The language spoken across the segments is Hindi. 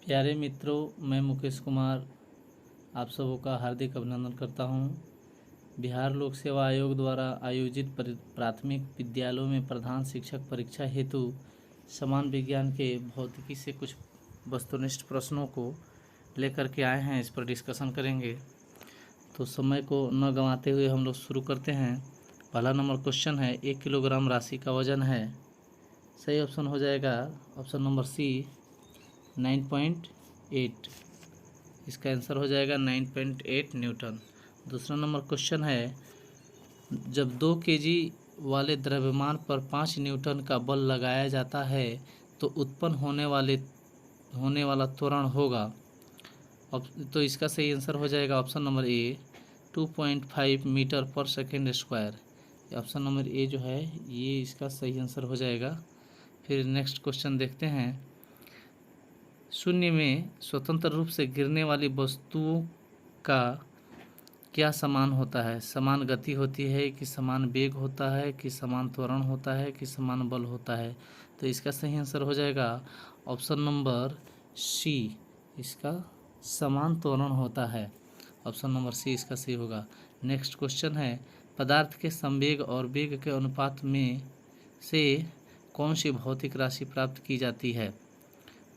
प्यारे मित्रों, मैं मुकेश कुमार आप सबों का हार्दिक अभिनंदन करता हूं। बिहार लोक सेवा आयोग द्वारा आयोजित प्राथमिक विद्यालयों में प्रधान शिक्षक परीक्षा हेतु समान विज्ञान के भौतिकी से कुछ वस्तुनिष्ठ प्रश्नों को लेकर के आए हैं। इस पर डिस्कशन करेंगे, तो समय को न गंवाते हुए हम लोग शुरू करते हैं। पहला नंबर क्वेश्चन है, 1 किलोग्राम राशि का वजन है। सही ऑप्शन हो जाएगा ऑप्शन नंबर सी 9.8। इसका आंसर हो जाएगा 9.8 न्यूटन। दूसरा नंबर क्वेश्चन है, जब 2 केजी वाले द्रव्यमान पर 5 न्यूटन का बल लगाया जाता है तो उत्पन्न होने वाला त्वरण होगा। तो इसका सही आंसर हो जाएगा ऑप्शन नंबर ए 2.5 मीटर पर second square. Option number A जो है ये इसका सही आंसर हो जाएगा। फिर नेक्स्ट क्वेश्चन देखते हैं, शून्य में स्वतंत्र रूप से गिरने वाली वस्तुओं का क्या समान होता है? समान गति होती है कि समान वेग होता है कि समान त्वरण होता है कि समान बल होता है? तो इसका सही आंसर हो जाएगा ऑप्शन नंबर सी, इसका समान त्वरण होता है। ऑप्शन नंबर सी इसका सही होगा। नेक्स्ट क्वेश्चन है, पदार्थ के संवेग और वेग के अनुपात में से कौन सी भौतिक राशि प्राप्त की जाती है?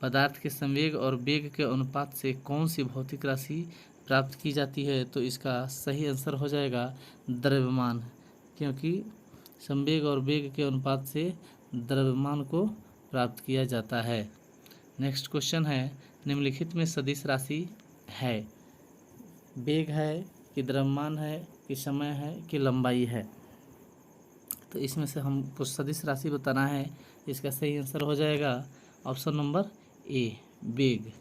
पदार्थ के संवेग और वेग के अनुपात से कौन सी भौतिक राशि प्राप्त की जाती है? तो इसका सही आंसर हो जाएगा द्रव्यमान, क्योंकि संवेग और वेग के अनुपात से द्रव्यमान को प्राप्त किया जाता है। नेक्स्ट क्वेश्चन है, निम्नलिखित में सदिश राशि है? वेग है कि द्रव्यमान है कि समय है कि लंबाई है? तो इसमें से हमको सदिश राशि बताना है। इसका सही आंसर हो जाएगा ऑप्शन नंबर ए वेग।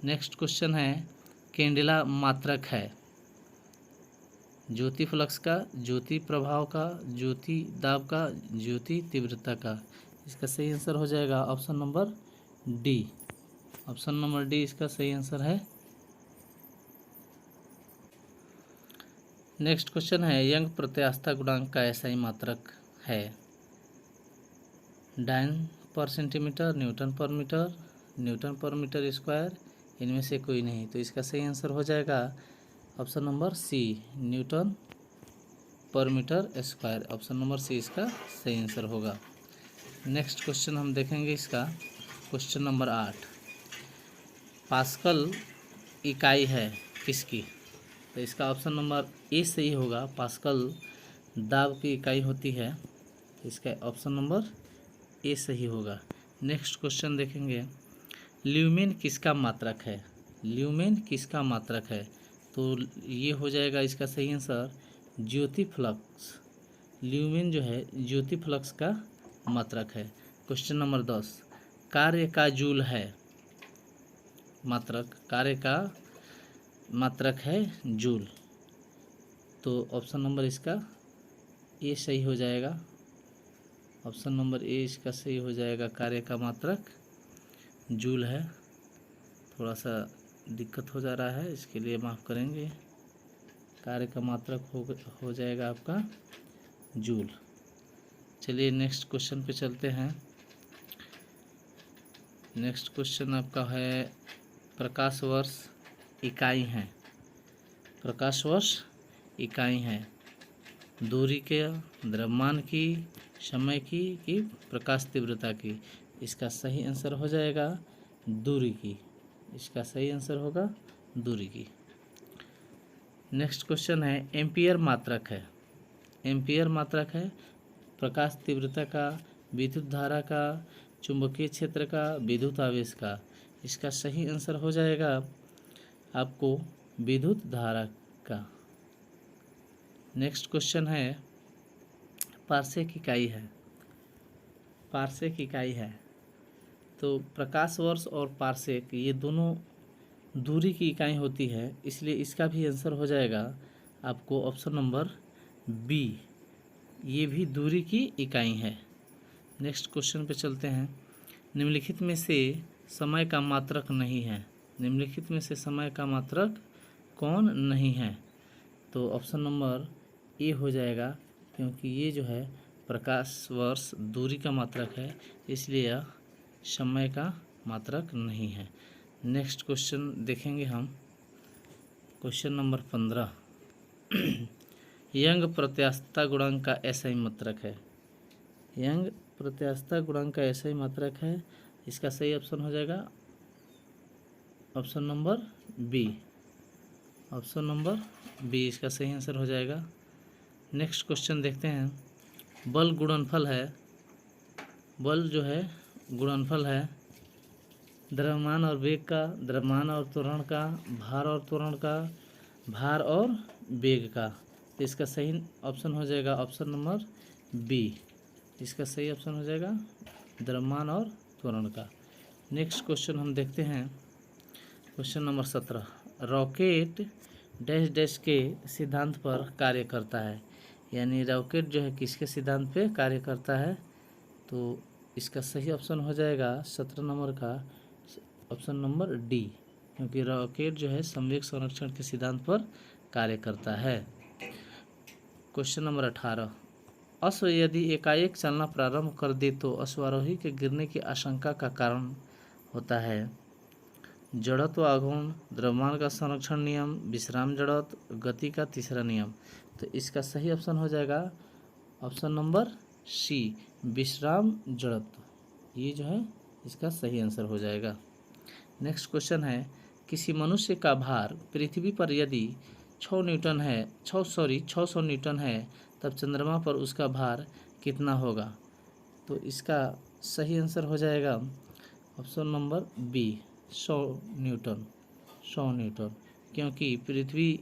नेक्स्ट क्वेश्चन है, कैंडेला मात्रक है? ज्योति फ्लक्स का, ज्योति प्रभाव का, ज्योति दाब का, ज्योति तीव्रता का? इसका सही आंसर हो जाएगा option number D. Option number D इसका सही आंसर है। नेक्स्ट क्वेश्चन है, यंग प्रत्यास्थता गुणांक का एसआई मात्रक है? डायन पर centimetre, Newton per metre, Newton per meter square, इनमें से कोई नहीं। तो इसका सही आंसर हो जाएगा option number C newton per meter square. Option number C इसका सही आंसर होगा। नेक्स्ट क्वेश्चन हम देखेंगे इसका, क्वेश्चन नंबर 8, पास्कल इकाई है किसकी? तो इसका ऑप्शन नंबर ए सही होगा। पास्कल दाब की इकाई होती है, इसका ऑप्शन नंबर ए सही होगा। नेक्स्ट क्वेश्चन देखेंगे, ल्यूमेन किसका मात्रक है? ल्यूमेन किसका मात्रक है? तो ये हो जाएगा इसका सही आंसर ज्योति फ्लक्स। ल्यूमेन जो है ज्योति फ्लक्स का मात्रक है। क्वेश्चन नंबर 10, कार्य का जूल है मात्रक? कार्य का मात्रक है जूल। तो ऑप्शन नंबर इसका ए सही हो जाएगा। ऑप्शन नंबर ए इसका सही हो जाएगा। कार्य का मात्रक जूल है। थोड़ा सा दिक्कत हो जा रहा है, इसके लिए माफ़ करेंगे। कार्य का मात्रक हो जाएगा आपका जूल। चलिए नेक्स्ट क्वेश्चन पे चलते हैं। नेक्स्ट क्वेश्चन आपका है, प्रकाश वर्ष इकाई है? प्रकाश वर्ष इकाई है दूरी के, द्रव्यमान की, समय की कि प्रकाश तीव्रता की? इसका सही आंसर हो जाएगा दूरी की। इसका सही आंसर होगा दूरी की। नेक्स्ट क्वेश्चन है, एम्पियर मात्रक है? एम्पियर मात्रक है प्रकाश तीव्रता का, विद्युत धारा का, चुंबकीय क्षेत्र का, विद्युत आवेश का? इसका सही आंसर हो जाएगा आपको विद्युत धारा का। नेक्स्ट क्वेश्चन है, पार्सेक इकाई है? पार्सेक इकाई है। तो प्रकाश वर्ष और पार्सेक ये दोनों दूरी की इकाई होती है, इसलिए इसका भी आंसर हो जाएगा आपको ऑप्शन नंबर बी, ये भी दूरी की इकाई है। नेक्स्ट क्वेश्चन पे चलते हैं, निम्नलिखित में से समय का मात्रक नहीं है? निम्नलिखित में से समय का मात्रक कौन नहीं है? तो ऑप्शन नंबर ए हो जाएगा, क्योंकि ये जो है प्रकाश वर्ष दूरी का मात्रक है, इसलिए यह समय का मात्रक नहीं है। नेक्स्ट क्वेश्चन देखेंगे हम, क्वेश्चन नंबर 15। यंग प्रत्यास्थता गुणांक का SI मात्रक है। यंग प्रत्यास्थता गुणांक का SI मात्रक है। इसका सही ऑप्शन हो जाएगा option number B. Option number B इसका सही आंसर हो जाएगा। नेक्स्ट क्वेश्चन देखते हैं। बल गुणनफल है, बल जो है गुणनफल है द्रव्यमान और वेग का, द्रव्यमान और त्वरण का, भार और त्वरण का, भार और वेग का। तो इसका सही ऑप्शन हो जाएगा ऑप्शन नंबर बी। इसका सही ऑप्शन हो जाएगा द्रव्यमान और त्वरण का। नेक्स्ट क्वेश्चन हम देखते हैं, question number 17। Rocket dash dash के सिद्धांत पर कार्य करता है। यानी रॉकेट जो है किसके सिद्धांत पे कार्य करता है, तो इसका सही ऑप्शन हो जाएगा 17 नंबर का ऑप्शन नंबर डी, क्योंकि रॉकेट जो है संवेग संरक्षण के सिद्धांत पर कार्य करता है। Question number 18। अश्व यदि एकाएक चलना प्रारंभ कर दे तो अश्वारोही के गिरने की आशंका का कारण होता है। जड़त्व आघूर्ण, द्रव्यमान का संरक्षण नियम, विश्राम जड़त्व, गति का तीसरा नियम। तो इसका सही ऑप्शन हो जाएगा ऑप्शन नंबर सी, विश्राम जड़त्व। ये जो है इसका सही आंसर हो जाएगा। नेक्स्ट क्वेश्चन है, किसी मनुष्य का भार पृथ्वी पर यदि 600 न्यूटन है तब चंद्रमा पर उसका भार कितना होगा। तो इसका सही आंसर हो जाएगा option number B, 100 newton. 100 newton, क्योंकि पृथ्वी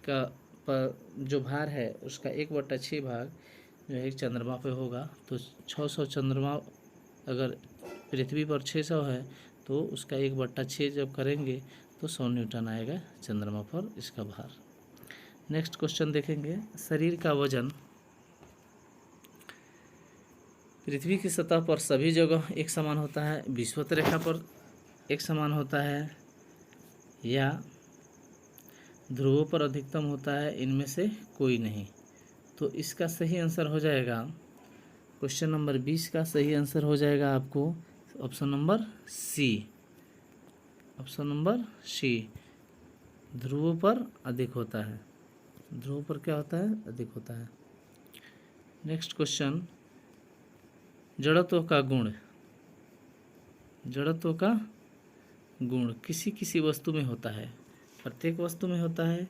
का पर जो भार है उसका 1/6 भाग जो है चंद्रमा पे होगा। तो 600 चंद्रमा, अगर पृथ्वी पर 600 है तो उसका 1/6 जब करेंगे तो 100 न्यूटन आएगा चंद्रमा पर इसका भार। नेक्स्ट क्वेश्चन देखेंगे, शरीर का वजन पृथ्वी की सतह पर सभी जगह एक समान होता है, विषुवत रेखा पर एक समान होता है, या ध्रुवों पर अधिकतम होता है, इनमें से कोई नहीं। तो इसका सही आंसर हो जाएगा क्वेश्चन नंबर 20 का सही आंसर हो जाएगा आपको option number C. Option number C, ध्रुवों पर अधिक होता है। ध्रुव पर क्या होता है, अधिक होता है। नेक्स्ट क्वेश्चन, जड़त्व का गुण। जड़त्व का गुण किसी किसी वस्तु में होता है, प्रत्येक वस्तु में होता है,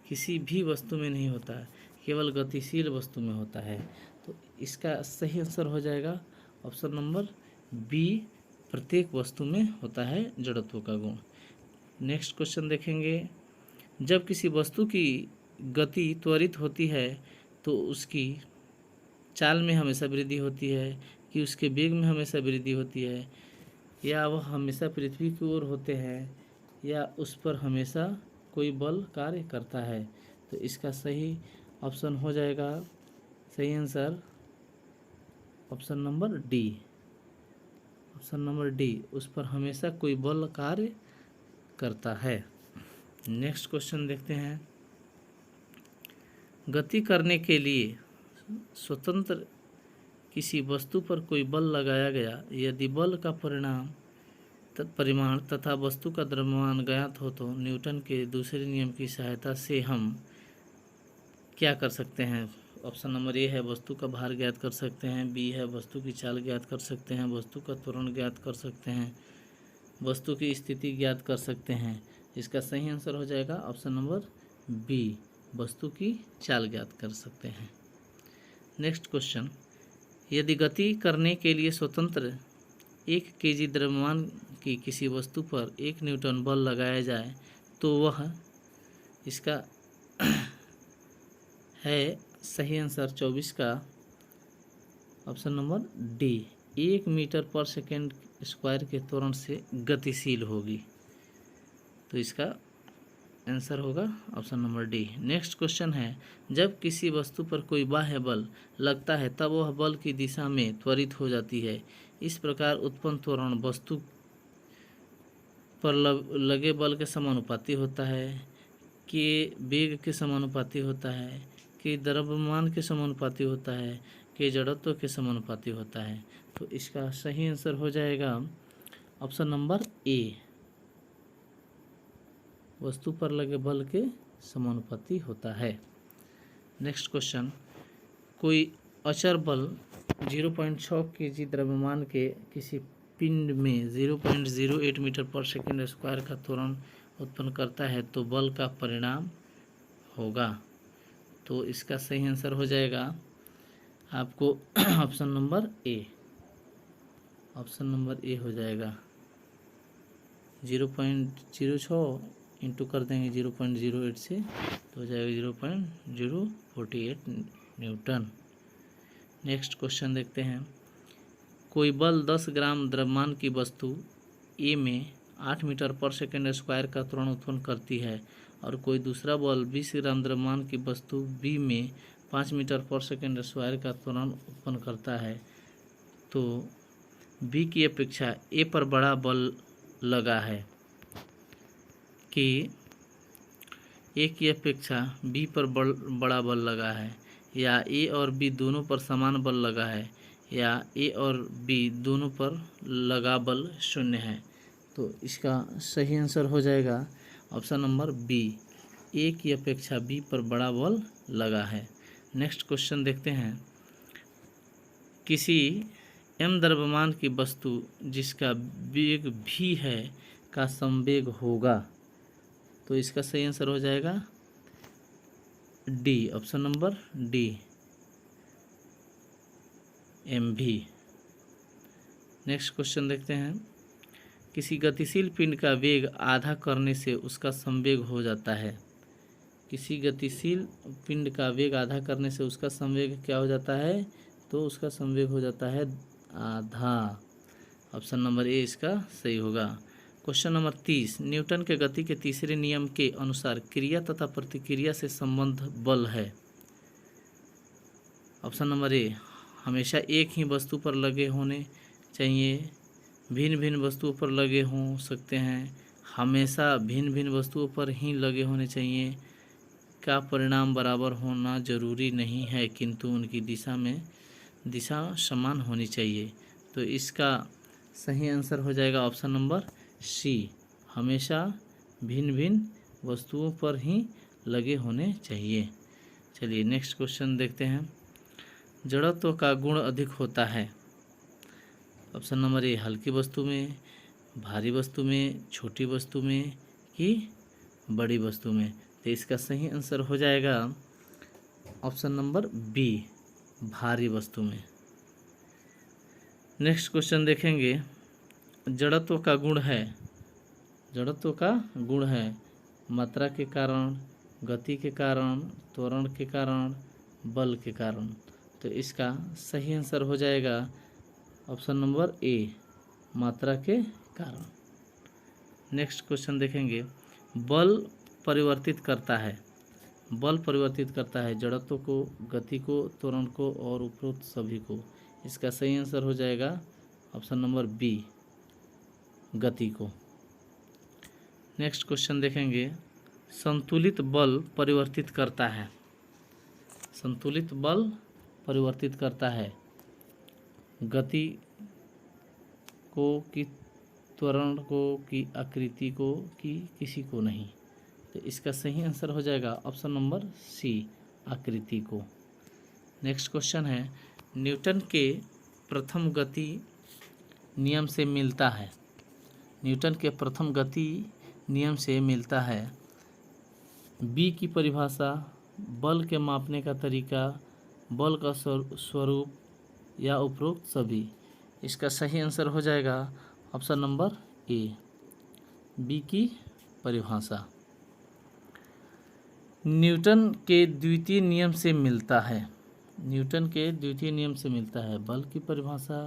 किसी भी वस्तु में नहीं होता है, केवल गतिशील वस्तु में होता है। तो इसका सही आंसर हो जाएगा ऑप्शन नंबर बी, प्रत्येक वस्तु में होता है जड़त्व का गुण। नेक्स्ट क्वेश्चन देखेंगे, जब किसी वस्तु की गति त्वरित होती है तो उसकी चाल में हमेशा वृद्धि होती है कि उसके वेग में हमेशा वृद्धि होती है, या वह हमेशा पृथ्वी की ओर होते हैं, या उस पर हमेशा कोई बल कार्य करता है। तो इसका सही ऑप्शन हो जाएगा, सही answer option number D. Option number D, उस पर हमेशा कोई बल कार्य करता है। नेक्स्ट क्वेश्चन देखते हैं, गति करने के लिए स्वतंत्र किसी वस्तु पर कोई बल लगाया गया, यदि बल का परिमाण तथा वस्तु का द्रव्यमान ज्ञात हो तो न्यूटन के दूसरे नियम की सहायता से हम क्या कर सकते हैं। ऑप्शन नंबर ए है वस्तु का भार ज्ञात कर सकते हैं, बी है वस्तु की चाल ज्ञात कर सकते हैं, वस्तु का त्वरण ज्ञात कर सकते हैं, वस्तु की स्थिति ज्ञात कर सकते हैं। इसका सही आंसर हो जाएगा ऑप्शन नंबर बी, वस्तु की चाल ज्ञात कर सकते हैं। नेक्स्ट क्वेश्चन, यदि गति करने के लिए स्वतंत्र 1 kg द्रव्यमान की किसी वस्तु पर 1 न्यूटन बल लगाया जाए तो वह, इसका है सही आंसर 24 का ऑप्शन नंबर डी, 1 मीटर पर सेकेंड स्क्वायर के त्वरण से गतिशील होगी। तो इसका आंसर होगा option number D. Next question है, जब किसी वस्तु पर कोई बाह्य बल लगता है तब वह बल की दिशा में त्वरित हो जाती है। इस प्रकार उत्पन्न त्वरण वस्तु पर लगे बल के समानुपाती होता है, कि वेग के समानुपाती होता है, कि द्रव्यमान के समानुपाती होता है, कि जड़त्व के समानुपाती होता है। तो इसका सही आंसर हो जाएगा ऑप्शन नंबर ए, वस्तु पर लगे बल के समानुपाती होता है। नेक्स्ट क्वेश्चन, कोई अचर बल 0.6 kg द्रव्यमान के किसी पिंड में 0.08 मीटर पर सेकेंड स्क्वायर का त्वरण उत्पन्न करता है तो बल का परिणाम होगा। तो इसका सही आंसर हो जाएगा आपको option number A. Option number A हो जाएगा। 0.06 इंटू कर देंगे 0.08 से तो हो जाएगा 0.048 न्यूटन। नेक्स्ट क्वेश्चन देखते हैं, कोई बल 10 ग्राम द्रव्यमान की वस्तु ए में 8 मीटर पर सेकेंड स्क्वायर का त्वरण उत्पन्न करती है और कोई दूसरा बल 20 ग्राम द्रव्यमान की वस्तु बी में 5 मीटर पर सेकेंड स्क्वायर का त्वरण उत्पन्न करता है तो बी की अपेक्षा ए पर बड़ा बल लगा है कि ए की अपेक्षा बी पर बड़ा बल लगा है, या ए और बी दोनों पर समान बल लगा है, या ए और बी दोनों पर लगा बल शून्य है। तो इसका सही आंसर हो जाएगा ऑप्शन नंबर बी, ए की अपेक्षा बी पर बड़ा बल लगा है। नेक्स्ट क्वेश्चन देखते हैं, किसी एम द्रव्यमान की वस्तु जिसका वेग भी है का संवेग होगा तो इसका सही आंसर हो जाएगा D, option number D, M भी। नेक्स्ट क्वेश्चन देखते हैं, किसी गतिशील पिंड का वेग आधा करने से उसका संवेग हो जाता है। किसी गतिशील पिंड का वेग आधा करने से उसका संवेग क्या हो जाता है, तो उसका संवेग हो जाता है आधा। ऑप्शन नंबर ए इसका सही होगा। क्वेश्चन नंबर 30, न्यूटन के गति के तीसरे नियम के अनुसार क्रिया तथा प्रतिक्रिया से संबंध बल है। ऑप्शन नंबर ए, हमेशा एक ही वस्तु पर लगे होने चाहिए, भिन्न भिन्न वस्तुओं पर लगे हो सकते हैं, हमेशा भिन्न भिन्न वस्तुओं पर ही लगे होने चाहिए, का परिणाम बराबर होना जरूरी नहीं है किंतु उनकी दिशा समान होनी चाहिए। तो इसका सही आंसर हो जाएगा ऑप्शन नंबर सी, हमेशा भिन्न भिन्न वस्तुओं पर ही लगे होने चाहिए। चलिए नेक्स्ट क्वेश्चन देखते हैं, जड़त्व का गुण अधिक होता है। ऑप्शन नंबर ए, हल्की वस्तु में, भारी वस्तु में, छोटी वस्तु में कि बड़ी वस्तु में। तो इसका सही आंसर हो जाएगा ऑप्शन नंबर बी, भारी वस्तु में। नेक्स्ट क्वेश्चन देखेंगे, जड़त्व का गुण है, जड़त्व का गुण है मात्रा के कारण, गति के कारण, त्वरण के कारण, बल के कारण। तो इसका सही आंसर हो जाएगा ऑप्शन नंबर ए, मात्रा के कारण। नेक्स्ट क्वेश्चन देखेंगे, बल परिवर्तित करता है, बल परिवर्तित करता है जड़त्व को, गति को, त्वरण को और उपरोक्त सभी को। इसका सही आंसर हो जाएगा ऑप्शन नंबर बी, गति को। नेक्स्ट क्वेश्चन देखेंगे, संतुलित बल परिवर्तित करता है, संतुलित बल परिवर्तित करता है गति को कि त्वरण को कि आकृति को कि किसी को नहीं। तो इसका सही आंसर हो जाएगा ऑप्शन नंबर सी, आकृति को। नेक्स्ट क्वेश्चन है, न्यूटन के प्रथम गति नियम से मिलता है, न्यूटन के प्रथम गति नियम से मिलता है बी की परिभाषा, बल के मापने का तरीका, बल का स्वरूप या उपरोक्त सभी। इसका सही आंसर हो जाएगा ऑप्शन नंबर ए, बी की परिभाषा। न्यूटन के द्वितीय नियम से मिलता है, न्यूटन के द्वितीय नियम से मिलता है बल की परिभाषा,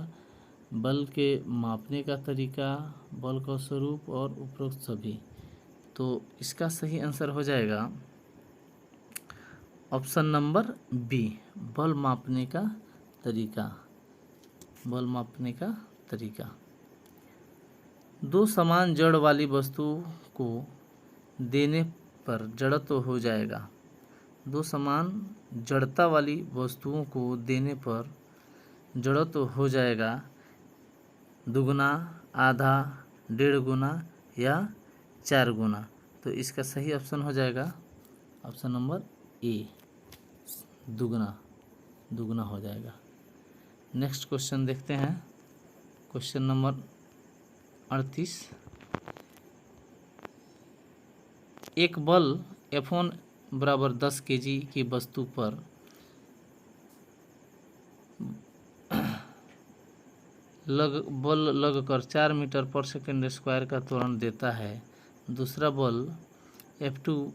बल के मापने का तरीका, बल का स्वरूप और उपरोक्त सभी। तो इसका सही आंसर हो जाएगा ऑप्शन नंबर बी, बल मापने का तरीका, बल मापने का तरीका। दो समान जड़ वाली वस्तु को देने पर जड़त्व हो जाएगा, दो समान जड़ता वाली वस्तुओं को देने पर जड़त्व हो जाएगा दुगुना, आधा, 1.5 गुना या 4 गुना। तो इसका सही ऑप्शन हो जाएगा ऑप्शन नंबर ए, दुगना हो जाएगा। नेक्स्ट क्वेश्चन देखते हैं, क्वेश्चन नंबर 38। एक बल F1 बराबर 10 kg की वस्तु पर बल लगकर 4 मीटर पर सेकेंड स्क्वायर का त्वरण देता है। दूसरा बल F2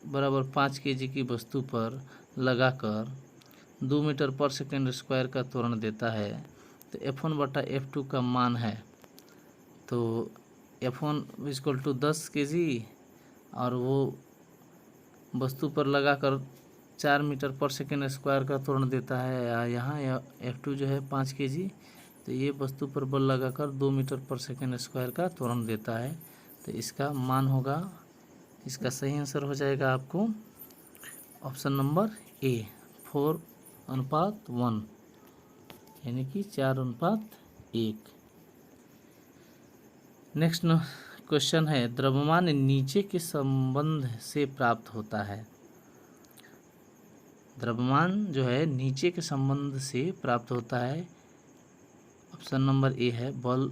बराबर 5 kg की वस्तु पर लगाकर 2 मीटर पर सेकेंड स्क्वायर का त्वरण देता है। तो F1 बटा F2 का मान है, तो F1 इक्वल टू 10 kg और वो वस्तु पर लगाकर 4 मीटर पर सेकेंड स्क्वायर का त्वरण देता है। यहाँ F2 जो है 5 kg, तो ये वस्तु पर बल लगाकर 2 मीटर पर सेकेंड स्क्वायर का त्वरण देता है। तो इसका मान होगा, इसका सही आंसर हो जाएगा आपको ऑप्शन नंबर ए, 4:1, यानी कि 4:1। नेक्स्ट क्वेश्चन है, द्रव्यमान नीचे के संबंध से प्राप्त होता है। द्रव्यमान जो है नीचे के संबंध से प्राप्त होता है। ऑप्शन नंबर ए है बल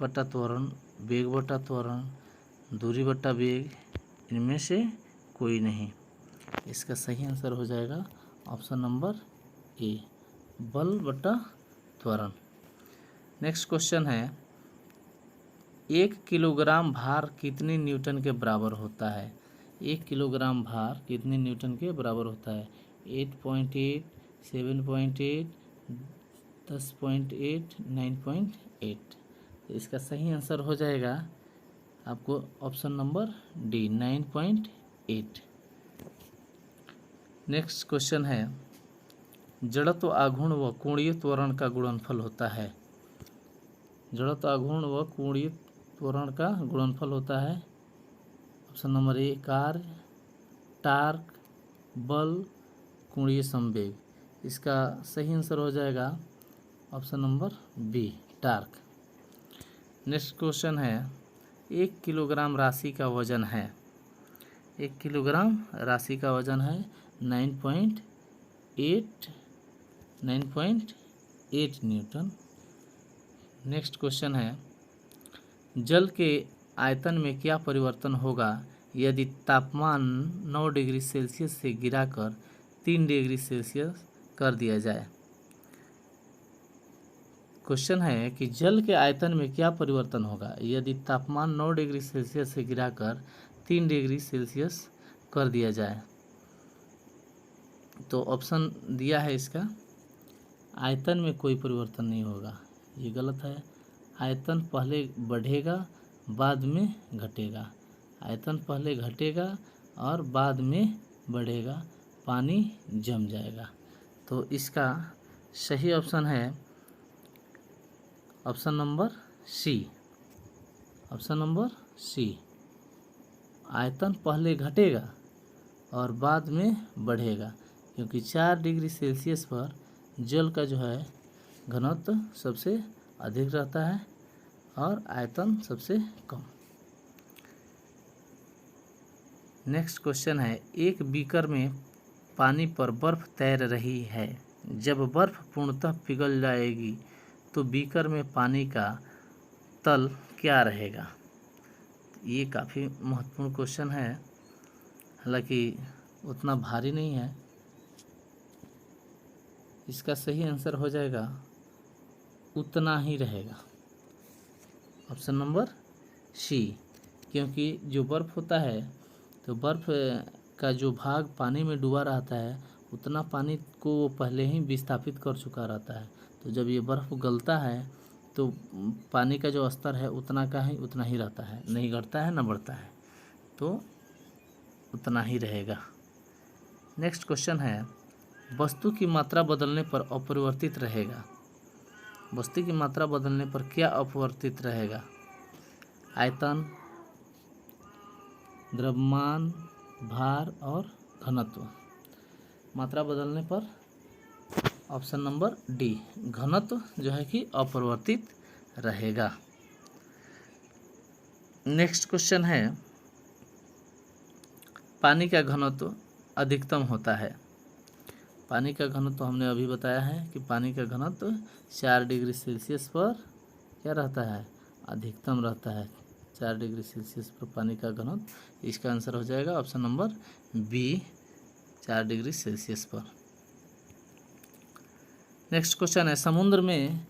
बटा त्वरण, वेग बटा त्वरण, दूरी बटा वेग, इनमें से कोई नहीं। इसका सही आंसर हो जाएगा ऑप्शन नंबर ए, बल बटा त्वरण। नेक्स्ट क्वेश्चन है, 1 किलोग्राम भार कितने न्यूटन के बराबर होता है? 1 किलोग्राम भार कितने न्यूटन के बराबर होता है? 8.8, 7.8, 10.8, 9.8। तो इसका सही आंसर हो जाएगा आपको option number D, 9.8। Next question है, जड़त्व आघूर्ण व कोणीय त्वरण का गुणनफल होता है। जड़त्व आघूर्ण व कोणीय त्वरण का गुणनफल होता है। ऑप्शन नंबर ए कार्य, टार्क, बल, कोणीय संवेग। इसका सही आंसर हो जाएगा option number B, torque. Next question है, 1 किलोग्राम राशि का वजन है। 1 किलोग्राम राशि का वजन है 9.8 न्यूटन। नेक्स्ट क्वेश्चन है, जल के आयतन में क्या परिवर्तन होगा यदि तापमान 9 डिग्री सेल्सियस से गिराकर 3 डिग्री सेल्सियस कर दिया जाए? क्वेश्चन है कि जल के आयतन में क्या परिवर्तन होगा यदि तापमान 9 डिग्री सेल्सियस से गिराकर 3 डिग्री सेल्सियस कर दिया जाए? तो ऑप्शन दिया है इसका, आयतन में कोई परिवर्तन नहीं होगा, ये गलत है। आयतन पहले बढ़ेगा बाद में घटेगा, आयतन पहले घटेगा और बाद में बढ़ेगा, पानी जम जाएगा। तो इसका सही ऑप्शन है option number C, option number C, आयतन पहले घटेगा और बाद में बढ़ेगा, क्योंकि 4 डिग्री सेल्सियस पर जल का जो है घनत्व सबसे अधिक रहता है और आयतन सबसे कम। नेक्स्ट क्वेश्चन है, एक बीकर में पानी पर बर्फ तैर रही है। जब बर्फ पूर्णतः पिघल जाएगी तो बीकर में पानी का तल क्या रहेगा? ये काफ़ी महत्वपूर्ण क्वेश्चन है, हालांकि उतना भारी नहीं है। इसका सही आंसर हो जाएगा उतना ही रहेगा, ऑप्शन नंबर सी, क्योंकि जो बर्फ़ होता है तो बर्फ़ का जो भाग पानी में डूबा रहता है उतना पानी को वो पहले ही विस्थापित कर चुका रहता है। तो जब ये बर्फ़ गलता है तो पानी का जो स्तर है उतना का ही उतना ही रहता है, नहीं घटता है ना बढ़ता है, तो उतना ही रहेगा। नेक्स्ट क्वेश्चन है, वस्तु की मात्रा बदलने पर अपरिवर्तित रहेगा। वस्तु की मात्रा बदलने पर क्या अपरिवर्तित रहेगा? आयतन, द्रव्यमान, भार और घनत्व। मात्रा बदलने पर ऑप्शन नंबर डी, घनत्व जो है कि अपरिवर्तित रहेगा। नेक्स्ट क्वेश्चन है, पानी का घनत्व अधिकतम होता है? पानी का घनत्व हमने अभी बताया है कि पानी का घनत्व 4 डिग्री सेल्सियस पर क्या रहता है? अधिकतम रहता है। 4 डिग्री सेल्सियस पर पानी का घनत्व। इसका आंसर हो जाएगा option number B, 4 degree Celsius पर। नेक्स्ट क्वेश्चन है, समुद्र में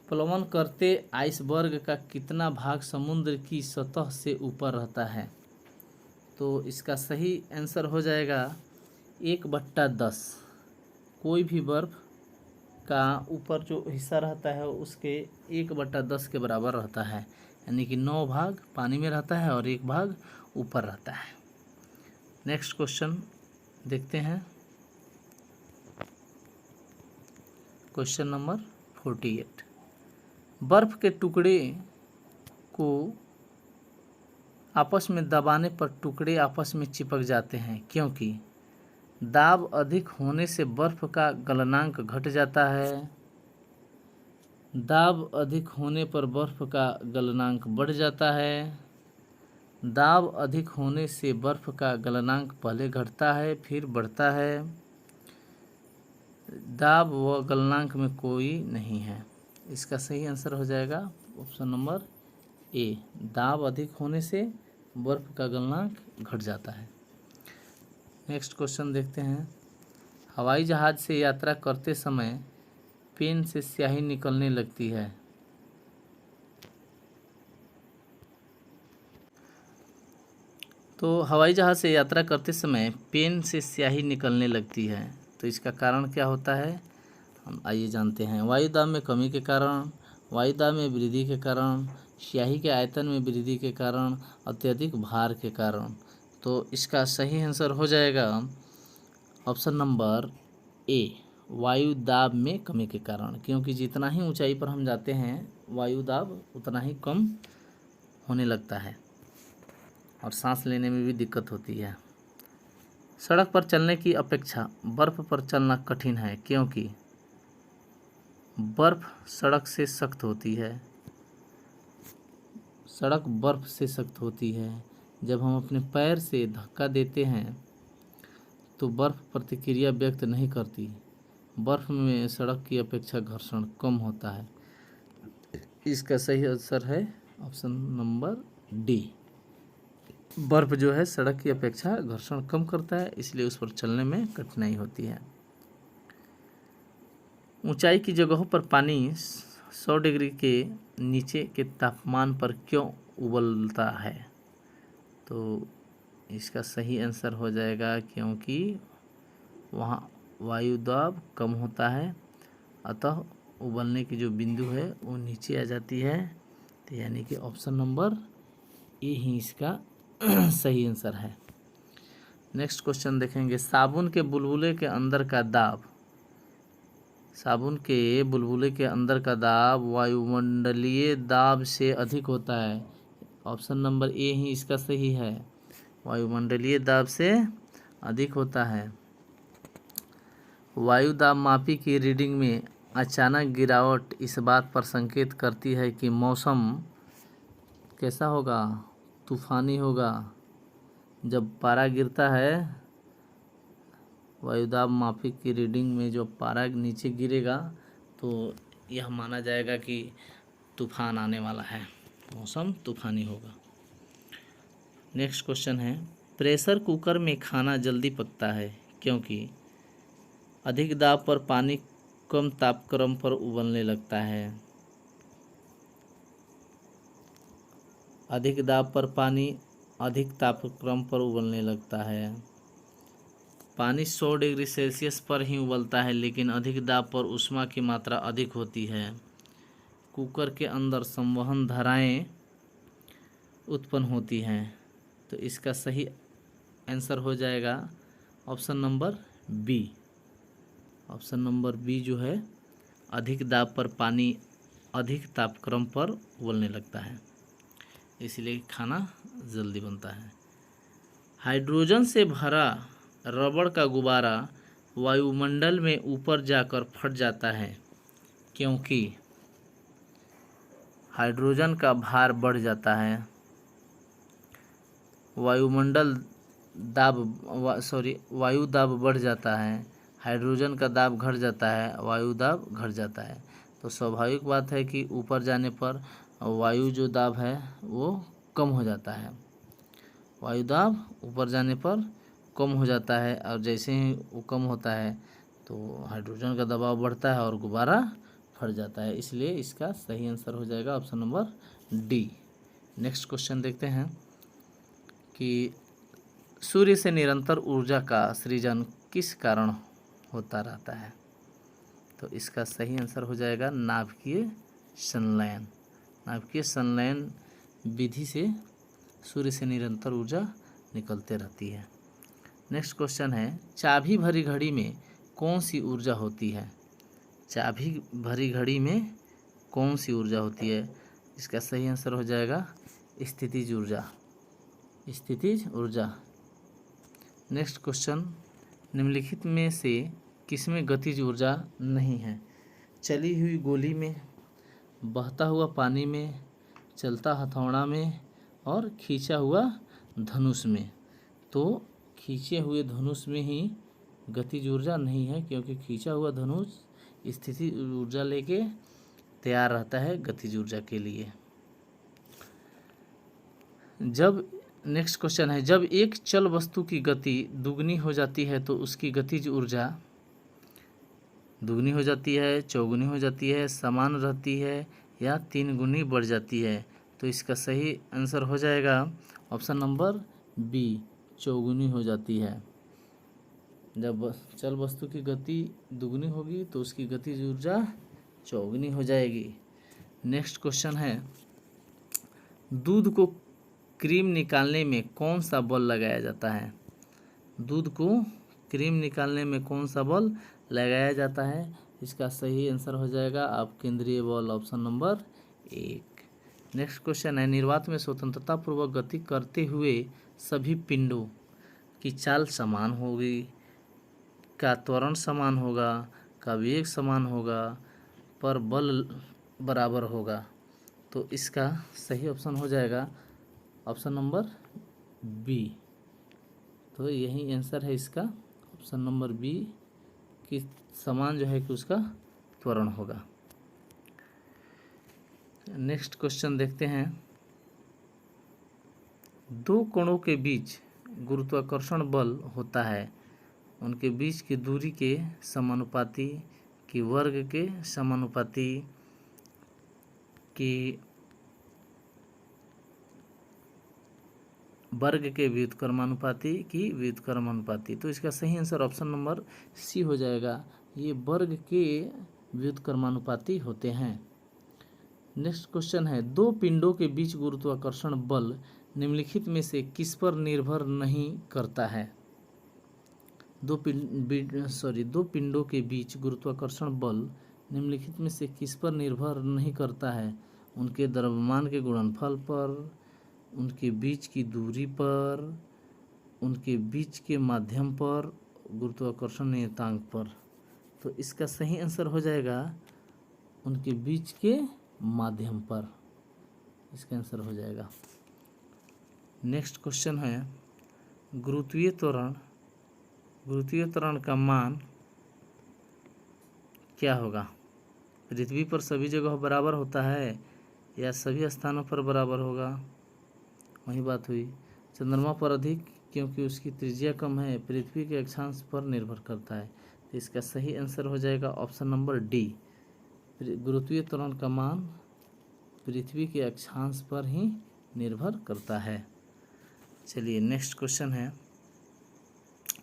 प्लवन करते आइसबर्ग का कितना भाग समुद्र की सतह से ऊपर रहता है? तो इसका सही आंसर हो जाएगा 1/10। कोई भी बर्फ का ऊपर जो हिस्सा रहता है उसके 1/10 के बराबर रहता है, यानी कि 9 भाग पानी में रहता है और 1 भाग ऊपर रहता है। नेक्स्ट क्वेश्चन देखते हैं, क्वेश्चन नंबर 48। बर्फ के टुकड़े को आपस में दबाने पर टुकड़े आपस में चिपक जाते हैं, क्योंकि दाब अधिक होने से बर्फ का गलनांक घट जाता है, दाब अधिक होने पर बर्फ का गलनांक बढ़ जाता है, दाब अधिक होने से बर्फ का गलनांक पहले घटता है फिर बढ़ता है, दाब व गलनांक में कोई नहीं है। इसका सही आंसर हो जाएगा ऑप्शन नंबर ए, दाब अधिक होने से बर्फ का गलनांक घट जाता है। नेक्स्ट क्वेश्चन देखते हैं, हवाई जहाज़ से यात्रा करते समय पेन से स्याही निकलने लगती है। तो हवाई जहाज़ से यात्रा करते समय पेन से स्याही निकलने लगती है, तो इसका कारण क्या होता है? हम आइए जानते हैं। वायुदाब में कमी के कारण, वायुदाब में वृद्धि के कारण, स्याही के आयतन में वृद्धि के कारण, अत्यधिक भार के कारण। तो इसका सही आंसर हो जाएगा ऑप्शन नंबर ए, वायुदाब में कमी के कारण, क्योंकि जितना ही ऊंचाई पर हम जाते हैं वायुदाब उतना ही कम होने लगता है और सांस लेने में भी दिक्कत होती है। सड़क पर चलने की अपेक्षा बर्फ़ पर चलना कठिन है, क्योंकि बर्फ़ सड़क से सख्त होती है, सड़क बर्फ़ से सख्त होती है। जब हम अपने पैर से धक्का देते हैं तो बर्फ़ प्रतिक्रिया व्यक्त नहीं करती, बर्फ़ में सड़क की अपेक्षा घर्षण कम होता है। इसका सही आंसर है ऑप्शन नंबर डी, बर्फ़ जो है सड़क की अपेक्षा घर्षण कम करता है, इसलिए उस पर चलने में कठिनाई होती है। ऊंचाई की जगहों पर पानी 100 डिग्री के नीचे के तापमान पर क्यों उबलता है? तो इसका सही आंसर हो जाएगा क्योंकि वहाँ वायुदाब कम होता है, अतः उबलने की जो बिंदु है वो नीचे आ जाती है। तो यानी कि ऑप्शन नंबर ए ही इसका सही आंसर है। नेक्स्ट क्वेश्चन देखेंगे, साबुन के बुलबुले के अंदर का दाब, साबुन के बुलबुले के अंदर का दाब वायुमंडलीय दाब से अधिक होता है। ऑप्शन नंबर ए ही इसका सही है, वायुमंडलीय दाब से अधिक होता है। वायु दाब मापी की रीडिंग में अचानक गिरावट इस बात पर संकेत करती है कि मौसम कैसा होगा? तूफानी होगा। जब पारा गिरता है, वायुदाब मापी की रीडिंग में जो पारा नीचे गिरेगा तो यह माना जाएगा कि तूफान आने वाला है, मौसम तूफानी होगा। नेक्स्ट क्वेश्चन है, प्रेशर कुकर में खाना जल्दी पकता है क्योंकि अधिक दाब पर पानी कम तापक्रम पर उबलने लगता है, अधिक दाब पर पानी अधिक तापक्रम पर उबलने लगता है। पानी 100 डिग्री सेल्सियस पर ही उबलता है, लेकिन अधिक दाब पर ऊष्मा की मात्रा अधिक होती है। कुकर के अंदर संवहन धाराएं उत्पन्न होती हैं। तो इसका सही आंसर हो जाएगा option number B, option number B जो है, अधिक दाब पर पानी अधिक तापक्रम पर उबलने लगता है, इसलिए खाना जल्दी बनता है। हाइड्रोजन से भरा रबड़ का गुब्बारा वायुमंडल में ऊपर जाकर फट जाता है क्योंकि हाइड्रोजन का भार बढ़ जाता है। वायुमंडल वायु दाब बढ़ जाता है, हाइड्रोजन का दाब घट जाता है, वायु दाब घट जाता है। तो स्वाभाविक बात है कि ऊपर जाने पर वायु जो दाब है वो कम हो जाता है, वायु दाब ऊपर जाने पर कम हो जाता है, और जैसे ही वो कम होता है तो हाइड्रोजन का दबाव बढ़ता है और गुब्बारा फट जाता है। इसलिए इसका सही आंसर हो जाएगा option number D. Next question देखते हैं कि सूर्य से निरंतर ऊर्जा का सृजन किस कारण होता रहता है। तो इसका सही आंसर हो जाएगा नाभिकीय संलयन। नाभिकीय संलयन विधि से सूर्य से निरंतर ऊर्जा निकलते रहती है। नेक्स्ट क्वेश्चन है, चाबी भरी घड़ी में कौन सी ऊर्जा होती है। चाबी भरी घड़ी में कौन सी ऊर्जा होती है। इसका सही आंसर हो जाएगा स्थितिज ऊर्जा, स्थितिज ऊर्जा। नेक्स्ट क्वेश्चन, निम्नलिखित में से किसमें गतिज ऊर्जा नहीं है। चली हुई गोली में, बहता हुआ पानी में, चलता हथौड़ा में और खींचा हुआ धनुष में। तो खींचे हुए धनुष में ही गतिज ऊर्जा नहीं है, क्योंकि खींचा हुआ धनुष स्थिति ऊर्जा लेके तैयार रहता है गतिज ऊर्जा के लिए। नेक्स्ट क्वेश्चन है, जब एक चल वस्तु की गति दुगनी हो जाती है तो उसकी गतिज ऊर्जा दुगनी हो जाती है, चौगुनी हो जाती है, समान रहती है या तीन गुनी बढ़ जाती है। तो इसका सही आंसर हो जाएगा ऑप्शन नंबर बी, चौगुनी हो जाती है। जब चल वस्तु की गति दुगनी होगी तो उसकी गतिज ऊर्जा चौगुनी हो जाएगी। नेक्स्ट क्वेश्चन है, दूध को क्रीम निकालने में कौन सा बल लगाया जाता है। दूध को क्रीम निकालने में कौन सा बल लगाया जाता है। इसका सही आंसर हो जाएगा आप केंद्रीय बल, ऑप्शन नंबर 1। नेक्स्ट क्वेश्चन है, निर्वात में स्वतंत्रता पूर्वक गति करते हुए सभी पिंडों की चाल समान होगी, का त्वरण समान होगा, का वेग समान होगा, पर बल बराबर होगा। तो इसका सही ऑप्शन हो जाएगा ऑप्शन नंबर बी। तो यही आंसर है इसका, ऑप्शन नंबर बी कि समान जो है कि उसका त्वरण होगा। नेक्स्ट क्वेश्चन देखते हैं, दो कणों के बीच गुरुत्वाकर्षण बल होता है, उनके बीच की दूरी के समानुपाती, कि वर्ग के समानुपाती, कि वर्ग के व्युत्क्रमानुपाती, की व्युत्क्रमानुपाती। तो इसका सही आंसर ऑप्शन नंबर सी हो जाएगा, ये वर्ग के व्युत्क्रमानुपाती होते हैं। नेक्स्ट क्वेश्चन है, दो पिंडों के बीच गुरुत्वाकर्षण बल निम्नलिखित में से किस पर निर्भर नहीं करता है। दो पिंडों के बीच गुरुत्वाकर्षण बल निम्नलिखित में से किस पर निर्भर नहीं करता है। उनके द्रव्यमान के गुणनफल पर, उनके बीच की दूरी पर, उनके बीच के माध्यम पर, गुरुत्वाकर्षण नियतांक पर। तो इसका सही आंसर हो जाएगा उनके बीच के माध्यम पर, इसका आंसर हो जाएगा। नेक्स्ट क्वेश्चन है, गुरुत्वीय त्वरण का मान क्या होगा। पृथ्वी पर सभी जगह बराबर होता है या सभी स्थानों पर बराबर होगा। वही बात हुई, चंद्रमा पर अधिक क्योंकि उसकी त्रिज्या कम है, पृथ्वी के अक्षांश पर निर्भर करता है। तो इसका सही आंसर हो जाएगा ऑप्शन नंबर डी, गुरुत्वीय त्वरण का मान पृथ्वी के अक्षांश पर ही निर्भर करता है। चलिए नेक्स्ट क्वेश्चन है,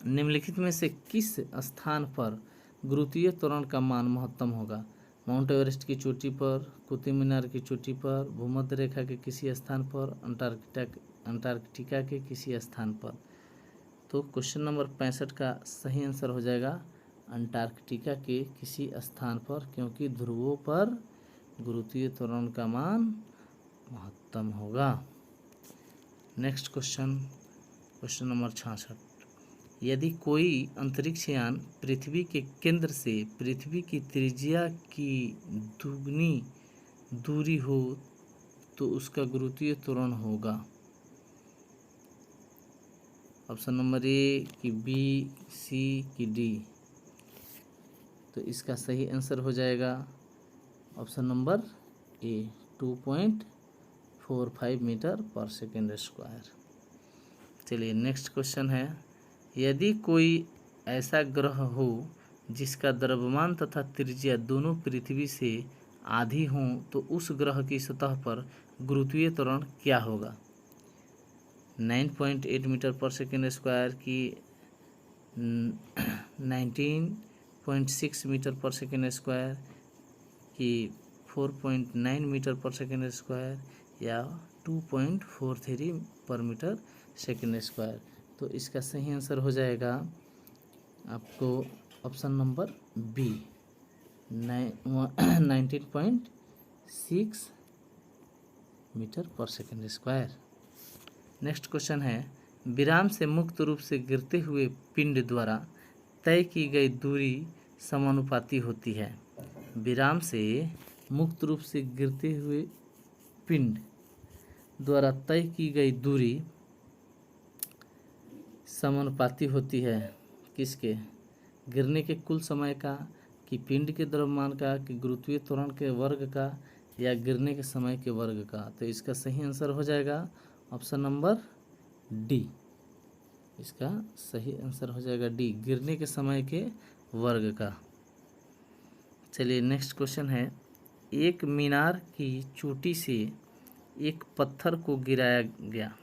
निम्नलिखित में से किस स्थान पर गुरुत्वीय त्वरण का मान महत्तम होगा। माउंट एवरेस्ट की चोटी पर, कुतुब मीनार की चोटी पर, भूमध्य रेखा के किसी स्थान पर, अंटार्कटिका के किसी स्थान पर। तो क्वेश्चन नंबर 65 का सही आंसर हो जाएगा अंटार्कटिका के किसी स्थान पर, क्योंकि ध्रुवों पर गुरुत्वीय त्वरण का मान महत्तम होगा। नेक्स्ट क्वेश्चन नंबर 66, यदि कोई अंतरिक्ष यान पृथ्वी के केंद्र से पृथ्वी की त्रिज्या की दुगनी दूरी हो तो उसका गुरुत्वीय त्वरण होगा। ऑप्शन नंबर ए कि बी, सी कि डी? तो इसका सही आंसर हो जाएगा ऑप्शन नंबर ए, 2.45 मीटर पर सेकेंड स्क्वायर। चलिए नेक्स्ट क्वेश्चन है, यदि कोई ऐसा ग्रह हो जिसका द्रव्यमान तथा त्रिज्या दोनों पृथ्वी से आधी हों तो उस ग्रह की सतह पर गुरुत्वीय त्वरण क्या होगा? 9.8 मीटर पर सेकेंड स्क्वायर की 19.6 मीटर पर सेकेंड स्क्वायर की 4.9 मीटर पर सेकेंड स्क्वायर या 2.43 पर मीटर सेकेंड स्क्वायर? तो इसका सही आंसर हो जाएगा आपको ऑप्शन नंबर बी, 19.6 मीटर पर सेकेंड स्क्वायर। नेक्स्ट क्वेश्चन है, विराम से मुक्त रूप से गिरते हुए पिंड द्वारा तय की गई दूरी समानुपाती होती है। विराम से मुक्त रूप से गिरते हुए पिंड द्वारा तय की गई दूरी समानुपाती होती है किसके? गिरने के कुल समय का, कि पिंड के द्रव्यमान का, कि गुरुत्वीय त्वरण के वर्ग का, या गिरने के समय के वर्ग का? तो इसका सही आंसर हो जाएगा ऑप्शन नंबर डी। इसका सही आंसर हो जाएगा डी, गिरने के समय के वर्ग का। चलिए नेक्स्ट क्वेश्चन है, एक मीनार की चोटी से एक पत्थर को गिराया गया,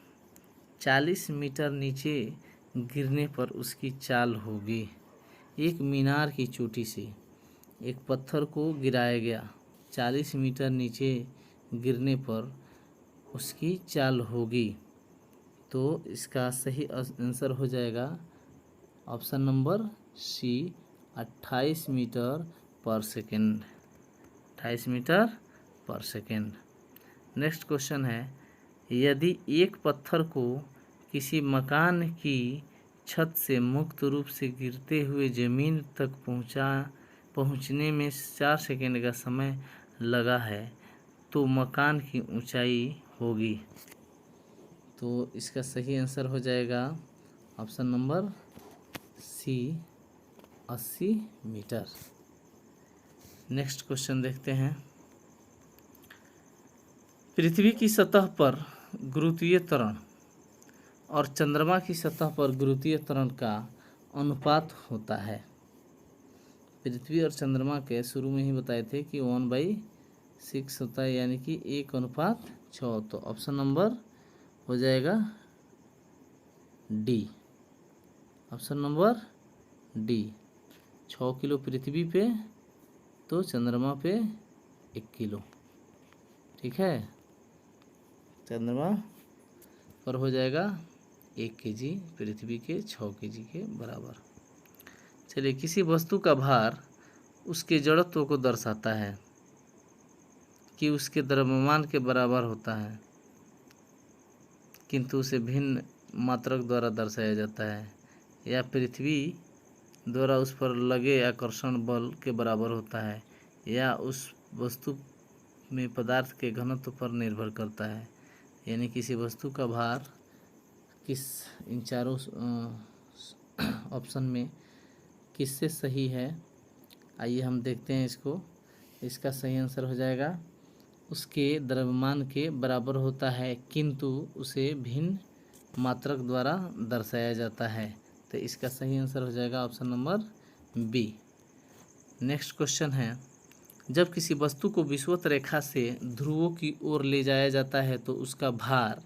40 मीटर नीचे गिरने पर उसकी चाल होगी। एक मीनार की चोटी से एक पत्थर को गिराया गया, 40 मीटर नीचे गिरने पर उसकी चाल होगी। तो इसका सही आंसर हो जाएगा ऑप्शन नंबर सी, 28 मीटर पर सेकेंड, 28 मीटर पर सेकेंड। नेक्स्ट क्वेश्चन है, यदि एक पत्थर को किसी मकान की छत से मुक्त रूप से गिरते हुए ज़मीन तक पहुंचने में 4 सेकेंड का समय लगा है तो मकान की ऊंचाई होगी। तो इसका सही आंसर हो जाएगा option number C, 80 meter. Next question देखते हैं, पृथ्वी की सतह पर गुरुत्वीय त्वरण और चंद्रमा की सतह पर गुरुत्वीय त्वरण का अनुपात होता है। पृथ्वी और चंद्रमा के शुरू में ही बताए थे कि 1/6 होता है, यानी कि 1:6। तो ऑप्शन नंबर हो जाएगा D, option number D. 6 kilo पृथ्वी पे तो चंद्रमा पे 1 किलो, ठीक है। चंद्रमा पर हो जाएगा 1 केजी, पृथ्वी के 6 केजी के बराबर। चलिए, किसी वस्तु का भार उसके जड़त्व को दर्शाता है कि उसके द्रव्यमान के बराबर होता है, किंतु उसे भिन्न मात्रक द्वारा दर्शाया जाता है, या पृथ्वी द्वारा उस पर लगे आकर्षण बल के बराबर होता है, या उस वस्तु में पदार्थ के घनत्व पर निर्भर करता है। यानी किसी वस्तु का भार इन चारों ऑप्शन में किससे सही है, आइए हम देखते हैं इसको। इसका सही आंसर हो जाएगा उसके द्रव्यमान के बराबर होता है, किंतु उसे भिन्न मात्रक द्वारा दर्शाया जाता है। तो इसका सही आंसर हो जाएगा option number B. Next question है, जब किसी वस्तु को विषुवत रेखा से ध्रुवों की ओर ले जाया जाता है तो उसका भार,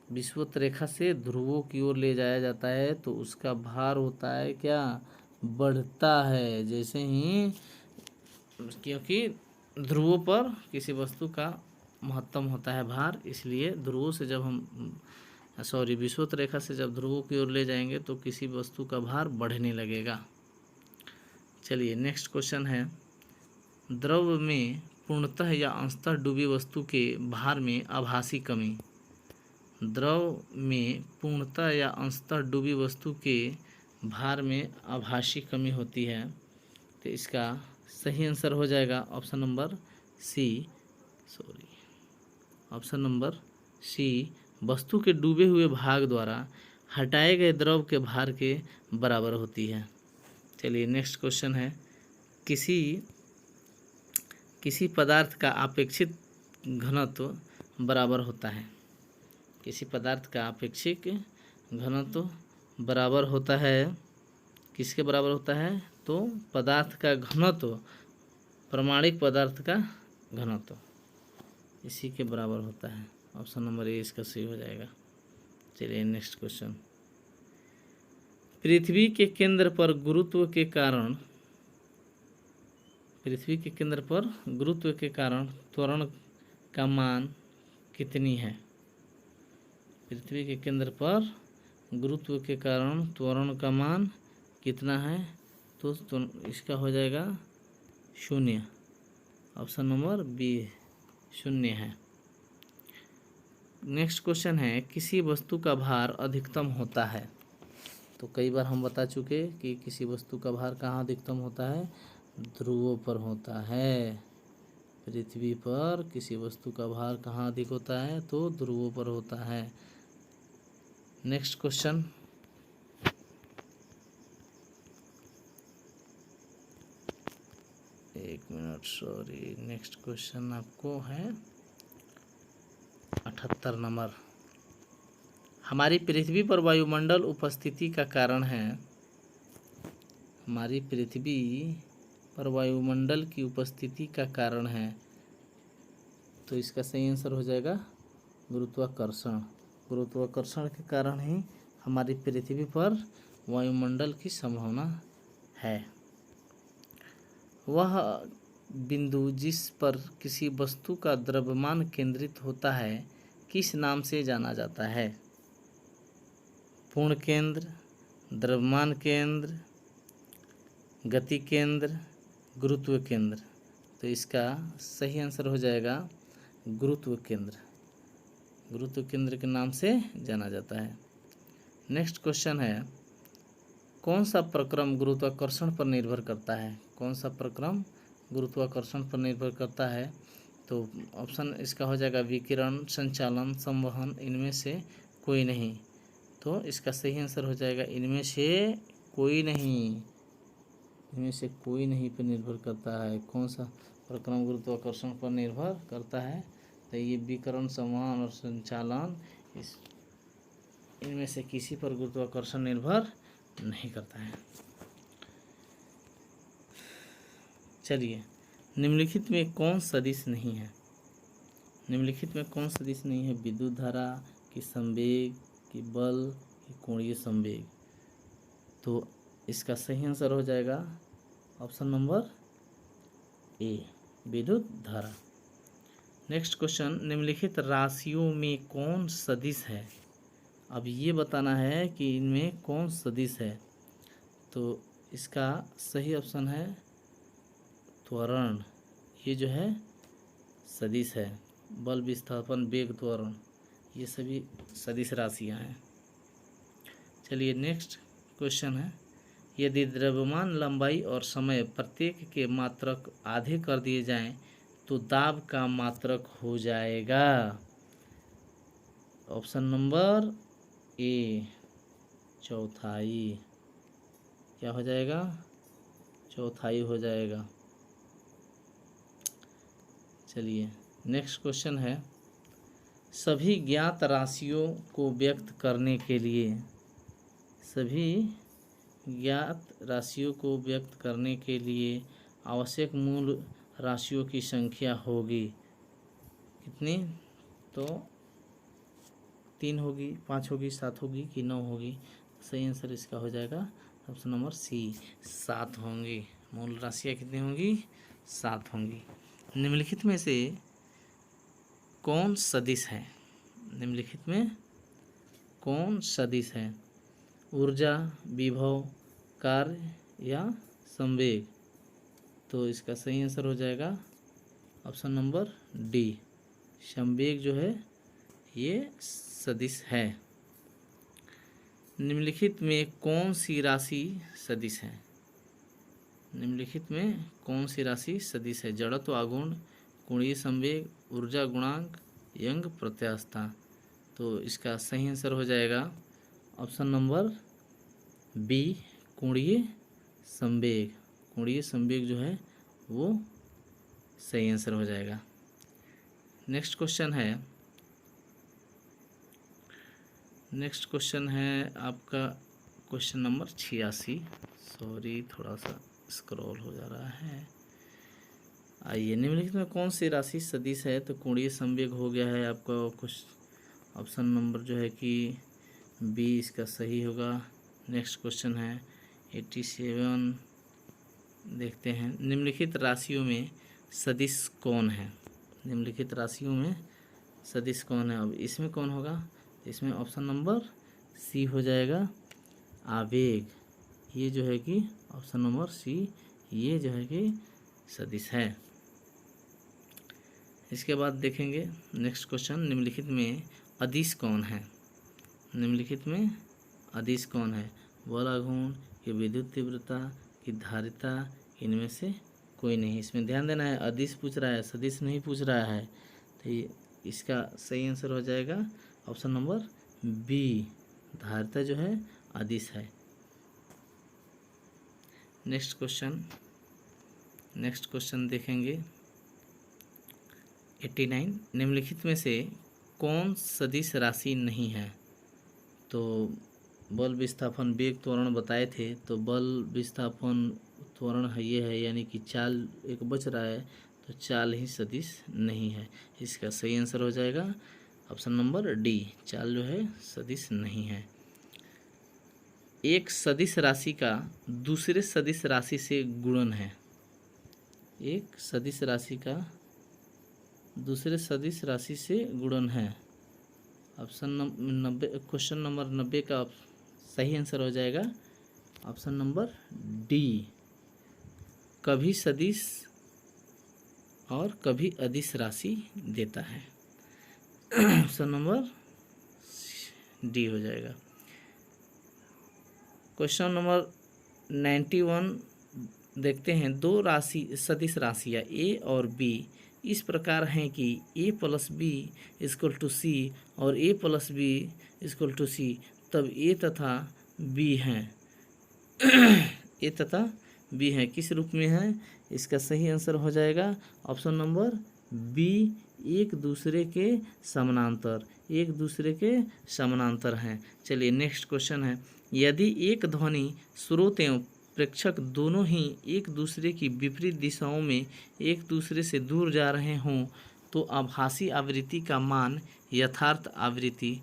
विषुवत रेखा से ध्रुवों की ओर ले जाया जाता है तो उसका भार होता है क्या, बढ़ता है जैसे ही, क्योंकि ध्रुवों पर किसी वस्तु का महत्तम होता है भार, इसलिए ध्रुवों से जब हम विषुवत रेखा से जब ध्रुवों की ओर ले जाएंगे तो किसी वस्तु का भार बढ़ने लगेगा। चलिए नेक्स्ट क्वेश्चन है, द्रव में पूर्णतः या अंशतः डूबी वस्तु के भार में आभासी कमी। द्रव में पूर्णतः या अंशतः डूबी वस्तु के भार में आभासी कमी होती है। तो इसका सही आंसर हो जाएगा option number C, option number C, वस्तु के डूबे हुए भाग द्वारा हटाए गए द्रव के भार के बराबर होती है। चलिए नेक्स्ट क्वेश्चन है, किसी पदार्थ का अपेक्षित घनत्व बराबर होता है। किसी पदार्थ का अपेक्षित घनत्व बराबर होता है, किसके बराबर होता है? तो पदार्थ का घनत्व, प्रामाणिक पदार्थ का घनत्व इसी के बराबर होता है। ऑप्शन नंबर ए इसका सही हो जाएगा। चलिए नेक्स्ट क्वेश्चन, पृथ्वी के केंद्र पर गुरुत्व के कारण त्वरण का मान कितनी है? पृथ्वी के केंद्र पर गुरुत्व के कारण त्वरण का मान कितना है? तो इसका हो जाएगा 0। ऑप्शन नंबर बी 0 है। नेक्स्ट क्वेश्चन है, किसी वस्तु का भार अधिकतम होता है। तो कई बार हम बता चुके कि किसी वस्तु का भार कहाँ अधिकतम होता है? ध्रुवों पर होता है। पृथ्वी पर किसी वस्तु का भार कहाँ अधिक होता है? तो ध्रुवों पर होता है। नेक्स्ट क्वेश्चन, नेक्स्ट क्वेश्चन आपको है 78 नंबर। हमारी पृथ्वी पर वायुमंडल उपस्थिति का कारण है। हमारी पृथ्वी पर वायुमंडल की उपस्थिति का कारण है। तो इसका सही आंसर हो जाएगा गुरुत्वाकर्षण। गुरुत्वाकर्षण के कारण ही हमारी पृथ्वी पर वायुमंडल की संभावना है। वह बिंदु जिस पर किसी वस्तु का द्रव्यमान केंद्रित होता है किस नाम से जाना जाता है? पूर्ण केंद्र, द्रव्यमान केंद्र, गति केंद्र, गुरुत्व केंद्र। तो इसका सही आंसर हो जाएगा गुरुत्व केंद्र। गुरुत्व केंद्र के नाम से जाना जाता है। नेक्स्ट क्वेश्चन है, कौन सा प्रक्रम गुरुत्वाकर्षण पर निर्भर करता है? कौन सा प्रक्रम गुरुत्वाकर्षण पर निर्भर करता है? तो ऑप्शन इसका हो जाएगा विकिरण, संचालन, संवहन, इनमें से कोई नहीं। तो इसका सही आंसर हो जाएगा इनमें से कोई नहीं। इनमें से कोई नहीं पर निर्भर करता है। कौन सा प्रक्रम गुरुत्वाकर्षण पर निर्भर करता है? तो ये विकिरण, संवहन और संचालन, इनमें से किसी पर गुरुत्वाकर्षण निर्भर नहीं करता है। चलिए, निम्नलिखित में कौन सदिश नहीं है? निम्नलिखित में कौन सदिश नहीं है? विद्युत धारा की संवेग की बल की कोणीय संवेग। तो इसका सही आंसर हो जाएगा ऑप्शन नंबर ए, विद्युत धारा। नेक्स्ट क्वेश्चन, निम्नलिखित राशियों में कौन सदिश है? अब ये बताना है कि इनमें कौन सदिश है। तो इसका सही ऑप्शन है त्वरण। ये जो है सदिश है। बल, विस्थापन, वेग, त्वरण, ये सभी सदिश राशियाँ हैं। चलिए नेक्स्ट क्वेश्चन है, यदि द्रव्यमान, लंबाई और समय प्रत्येक के मात्रक आधे कर दिए जाएं तो दाब का मात्रक हो जाएगा। ऑप्शन नंबर ए, चौथाई। क्या हो जाएगा? चौथाई हो जाएगा। चलिए नेक्स्ट क्वेश्चन है, सभी ज्ञात राशियों को व्यक्त करने के लिए, सभी ज्ञात राशियों को व्यक्त करने के लिए आवश्यक मूल राशियों की संख्या होगी कितनी? तो 3 होगी, 5 होगी, 7 होगी कि 9 होगी? सही आंसर इसका हो जाएगा ऑप्शन नंबर सी, 7 होंगी। मूल राशियाँ कितनी होंगी? 7 होंगी। निम्नलिखित में से कौन सदिश है? निम्नलिखित में कौन सदिश है? ऊर्जा, विभव, कार्य या संवेग? तो इसका सही आंसर हो जाएगा ऑप्शन नंबर डी, संवेग जो है ये सदिश है। निम्नलिखित में कौन सी राशि सदिश है? निम्नलिखित में कौन सी राशि सदिश है? जड़त्व, आघूर्ण, कोणीय संवेग, ऊर्जा गुणांक, यंग प्रत्यास्थता। तो इसका सही आंसर हो जाएगा ऑप्शन नंबर बी कोणीय संवेग। कोणीय संवेग जो है वो सही आंसर हो जाएगा। नेक्स्ट क्वेश्चन है आपका क्वेश्चन नंबर 86। सॉरी, थोड़ा सा स्क्रॉल हो जा रहा है। आइए, निम्नलिखित में कौन सी राशि सदिश है? तो कोणीय संवेग हो गया है आपका। कुछ ऑप्शन नंबर जो है कि बी इसका सही होगा। नेक्स्ट क्वेश्चन है 87। देखते हैं, निम्नलिखित राशियों में सदिश कौन है? निम्नलिखित राशियों में सदिश कौन है? अब इसमें कौन होगा? इसमें ऑप्शन नंबर सी हो जाएगा, आवेग। ये जो है कि ऑप्शन नंबर सी, ये जो है कि सदिश है। इसके बाद देखेंगे नेक्स्ट क्वेश्चन, निम्नलिखित में अदिश कौन है? निम्नलिखित में अदिश कौन है? बल आघूर्ण की विद्युत तीव्रता की धारिता, इनमें से कोई नहीं। इसमें ध्यान देना है, अदिश पूछ रहा है, सदिश नहीं पूछ रहा है। तो ये इसका सही आंसर हो जाएगा ऑप्शन नंबर बी, धारिता जो है अदिश है। नेक्स्ट क्वेश्चन देखेंगे 89। निम्नलिखित में से कौन सदिश राशि नहीं है? तो बल विस्थापन वेग त्वरण बताए थे, तो बल विस्थापन त्वरण है ये है, यानी कि चाल एक बच रहा है, तो चाल ही सदिश नहीं है। इसका सही आंसर हो जाएगा ऑप्शन नंबर डी, चाल जो है सदिश नहीं है। एक सदिश राशि का दूसरे सदिश राशि से गुणन है। एक सदिश राशि का दूसरे सदिश राशि से गुणन है। क्वेश्चन नंबर 90 का सही आंसर हो जाएगा ऑप्शन नंबर डी, कभी सदिश और कभी अदिश राशि देता है। ऑप्शन नंबर डी हो जाएगा। क्वेश्चन नंबर 91 देखते हैं, दो राशि सदिश राशियाँ ए और बी इस प्रकार हैं कि a plus B equal to C और a plus B equal to C, तब a तथा b हैं। a तथा b हैं, किस रूप में है? इसका सही आंसर हो जाएगा ऑप्शन नंबर बी, एक दूसरे के समानांतर, एक दूसरे के समानांतर हैं। चलिए नेक्स्ट क्वेश्चन है, यदि एक ध्वनि स्रोत एवं प्रेक्षक दोनों ही एक दूसरे की विपरीत दिशाओं में एक दूसरे से दूर जा रहे हों, तो आभासी आवृत्ति का मान यथार्थ आवृत्ति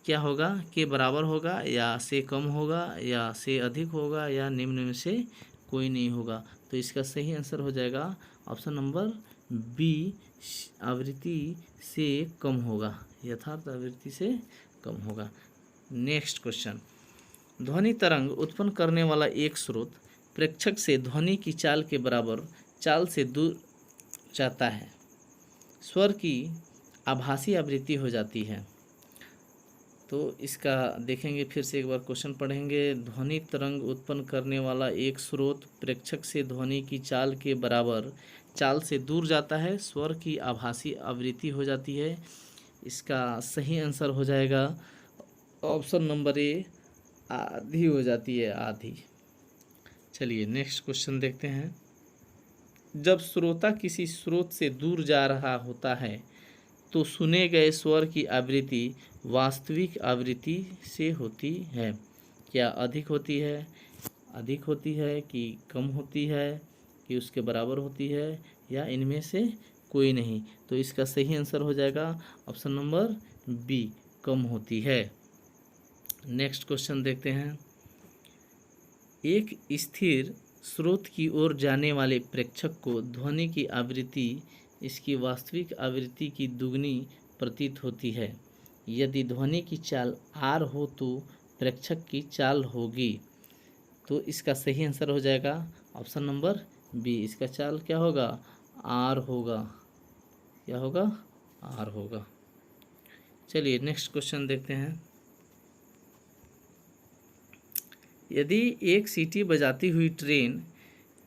क्या होगा? के बराबर होगा, या से कम होगा, या से अधिक होगा, या निम्न में से कोई नहीं होगा। तो इसका सही आंसर हो जाएगा ऑप्शन नंबर बी, आवृत्ति से कम होगा, यथार्थ आवृत्ति से कम होगा। नेक्स्ट क्वेश्चन, ध्वनि तरंग उत्पन्न करने वाला एक स्रोत प्रेक्षक से ध्वनि की चाल के बराबर चाल से दूर जाता है, स्वर की आभासी आवृत्ति हो जाती है। तो इसका देखेंगे, फिर से एक बार क्वेश्चन पढ़ेंगे। ध्वनि तरंग उत्पन्न करने वाला एक स्रोत प्रेक्षक से ध्वनि की चाल के बराबर चाल से दूर जाता है, स्वर की आभासी आवृत्ति हो जाती है। इसका सही आंसर हो जाएगा ऑप्शन नंबर ए, आधी हो जाती है, आधी। चलिए नेक्स्ट क्वेश्चन देखते हैं, जब श्रोता किसी स्रोत से दूर जा रहा होता है तो सुने गए स्वर की आवृत्ति वास्तविक आवृत्ति से होती है। क्या अधिक होती है कि कम होती है, कि उसके बराबर होती है, या इनमें से कोई नहीं? तो इसका सही आंसर हो जाएगा ऑप्शन नंबर बी, कम होती है। नेक्स्ट क्वेश्चन देखते हैं, एक स्थिर स्रोत की ओर जाने वाले प्रेक्षक को ध्वनि की आवृत्ति इसकी वास्तविक आवृत्ति की दुगनी प्रतीत होती है। यदि ध्वनि की चाल आर हो तो प्रेक्षक की चाल होगी। तो इसका सही आंसर हो जाएगा ऑप्शन नंबर बी, इसका चाल क्या होगा? आर होगा। क्या होगा? आर होगा। चलिए नेक्स्ट क्वेश्चन देखते हैं, यदि एक सीटी बजाती हुई ट्रेन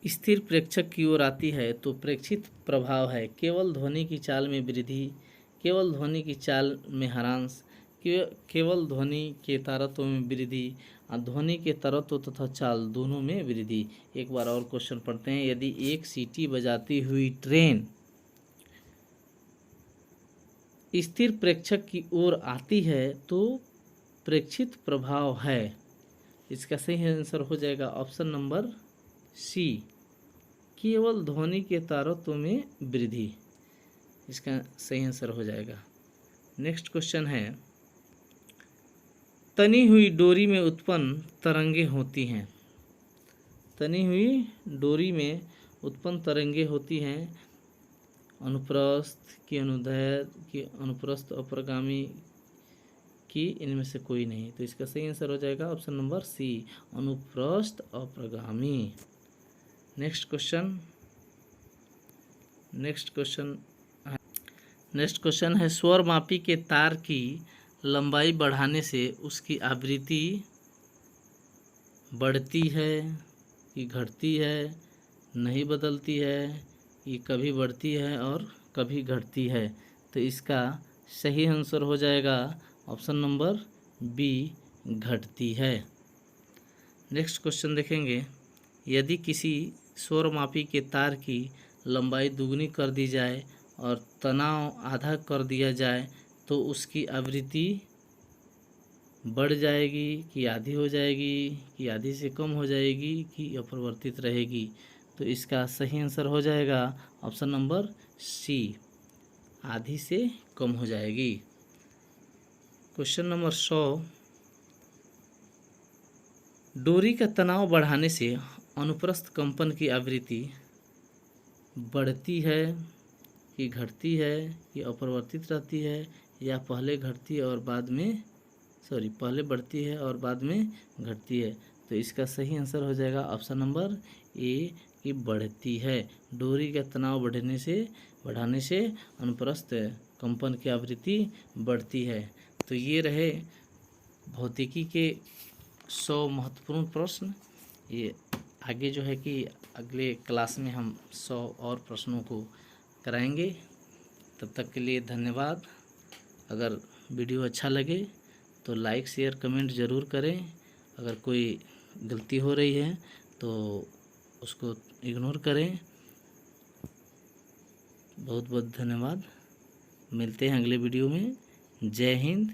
स्थिर प्रेक्षक की ओर आती है तो प्रेक्षित प्रभाव है केवल ध्वनि की चाल में वृद्धि, केवल ध्वनि की चाल में ह्रास, केवल ध्वनि के तारत्व में वृद्धि, ध्वनि के तरत्व तथा चाल दोनों में वृद्धि। एक बार और क्वेश्चन पढ़ते हैं। यदि एक सीटी बजाती हुई ट्रेन स्थिर प्रेक्षक की ओर आती है तो प्रेक्षित प्रभाव है। इसका सही आंसर हो जाएगा ऑप्शन नंबर सी, केवल ध्वनि के तारत्व में वृद्धि। इसका सही आंसर हो जाएगा। नेक्स्ट क्वेश्चन है, तनी हुई डोरी में उत्पन्न तरंगे होती हैं। तनी हुई डोरी में उत्पन्न तरंगे होती हैं अनुप्रस्थ की, अनुदैर्घ्य की, अनुप्रस्थ अपरगामी की, इनमें से कोई नहीं। तो इसका सही आंसर हो जाएगा ऑप्शन नंबर सी, अनुप्रस्थ अपरगामी। नेक्स्ट क्वेश्चन है, स्वर मापी के तार की लंबाई बढ़ाने से उसकी आवृत्ति बढ़ती है कि घटती है, नहीं बदलती है, ये कभी बढ़ती है और कभी घटती है। तो इसका सही आंसर हो जाएगा ऑप्शन नंबर बी, घटती है। नेक्स्ट क्वेश्चन देखेंगे, यदि किसी स्वरमापी के तार की लंबाई दुगनी कर दी जाए और तनाव आधा कर दिया जाए तो उसकी आवृत्ति बढ़ जाएगी कि आधी हो जाएगी कि आधी से कम हो जाएगी कि अपरिवर्तित रहेगी। तो इसका सही आंसर हो जाएगा ऑप्शन नंबर सी, आधी से कम हो जाएगी। क्वेश्चन नंबर 100, डोरी का तनाव बढ़ाने से अनुप्रस्थ कंपन की आवृत्ति बढ़ती है कि घटती है कि अपरिवर्तित रहती है, या पहले घटती है और बाद में पहले बढ़ती है और बाद में घटती है। तो इसका सही आंसर हो जाएगा ऑप्शन नंबर ए, कि बढ़ती है। डोरी का तनाव बढ़ाने से अनुप्रस्थ कंपन की आवृत्ति बढ़ती है। तो ये रहे भौतिकी के 100 महत्वपूर्ण प्रश्न। ये आगे जो है कि अगले क्लास में हम 100 और प्रश्नों को कराएंगे। तब तक के लिए धन्यवाद। अगर वीडियो अच्छा लगे तो लाइक शेयर कमेंट ज़रूर करें। अगर कोई गलती हो रही है तो उसको इग्नोर करें। बहुत बहुत धन्यवाद। मिलते हैं अगले वीडियो में। जय हिंद,